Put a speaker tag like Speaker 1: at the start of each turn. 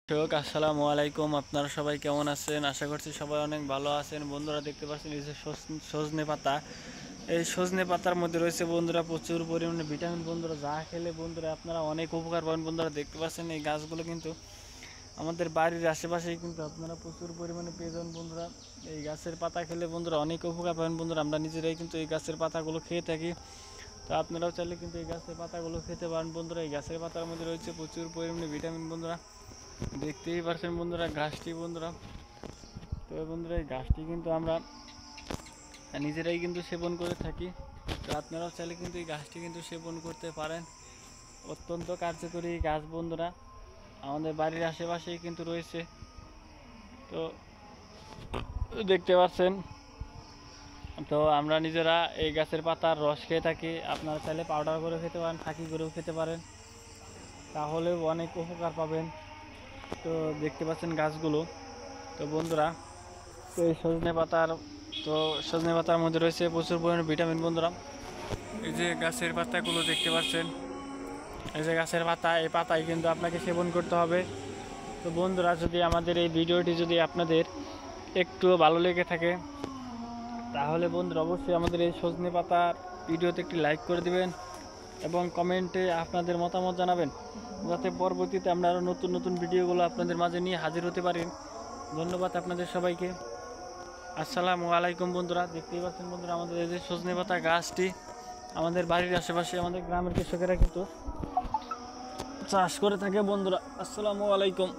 Speaker 1: আসসালামু আলাইকুম। আপনারা সবাই কেমন আছেন? আশা করছি সবাই অনেক ভালো আছেন। বন্ধুরা দেখতে পাচ্ছেন এই যে সজনে পাতা। এই সজনে পাতার মধ্যে রয়েছে বন্ধুরা প্রচুর পরিমাণে ভিটামিন। বন্ধুরা যা খেলে বন্ধুরা আপনারা অনেক উপকার পাবেন। বন্ধুরা দেখতে পাচ্ছেন এই গাছগুলো কিন্তু আমাদের বাড়ির আশেপাশেই কিন্তু আপনারা প্রচুর পরিমাণে পেয়ে যাবেন। বন্ধুরা এই গাছের পাতা খেলে বন্ধুরা অনেক উপকার পাবেন। বন্ধুরা আমরা নিজেরাই কিন্তু এই গাছের পাতাগুলো খেয়ে থাকি। তো আপনারাও চাইলে কিন্তু এই গাছের পাতাগুলো খেতে পারেন। বন্ধুরা এই গাছের পাতার মধ্যে রয়েছে প্রচুর পরিমাণে ভিটামিন। বন্ধুরা দেখতেই পারছেন বন্ধুরা গাছটি। বন্ধুরা তো বন্ধুরা এই গাছটি কিন্তু আমরা নিজেরাই কিন্তু সেবন করে থাকি। তো আপনারাও চাইলে কিন্তু এই গাছটি কিন্তু সেবন করতে পারেন। অত্যন্ত কার্যকরী গাছ বন্ধুরা, আমাদের বাড়ির আশেপাশেই কিন্তু রয়েছে। তো দেখতে পাচ্ছেন, তো আমরা নিজেরা এই গাছের পাতার রস খেয়ে থাকি। আপনারা চাইলে পাউডার করে খেতে পারেন, ফাঁকি করেও খেতে পারেন, তাহলেও অনেক উপকার পাবেন। তো দেখতে পাচ্ছেন গাছগুলো। তো বন্ধুরা তো এই সজনে পাতার মধ্যে রয়েছে প্রচুর পরিমাণে ভিটামিন। বন্ধুরা এই যে গাছের পাতাগুলো দেখতে পাচ্ছেন, এই যে গাছের পাতা, এই পাতায় কিন্তু আপনাকে সেবন করতে হবে। তো বন্ধুরা যদি আমাদের এই ভিডিওটি যদি আপনাদের একটু ভালো লেগে থাকে, তাহলে বন্ধুরা অবশ্যই আমাদের এই সজনে পাতার ভিডিওতে একটি লাইক করে দিবেন এবং কমেন্টে আপনাদের মতামত জানাবেন, যাতে পরবর্তীতে আমরা আরও নতুন নতুন ভিডিওগুলো আপনাদের মাঝে নিয়ে হাজির হতে পারি। ধন্যবাদ আপনাদের সবাইকে। আসসালামু আলাইকুম। বন্ধুরা দেখতেই পাচ্ছেন বন্ধুরা আমাদের এই যে সজনে পাতা গাছটি আমাদের বাড়ির আশেপাশে আমাদের গ্রামের কৃষকেরা কিন্তু চাষ করে থাকে। বন্ধুরা আসসালামু আলাইকুম।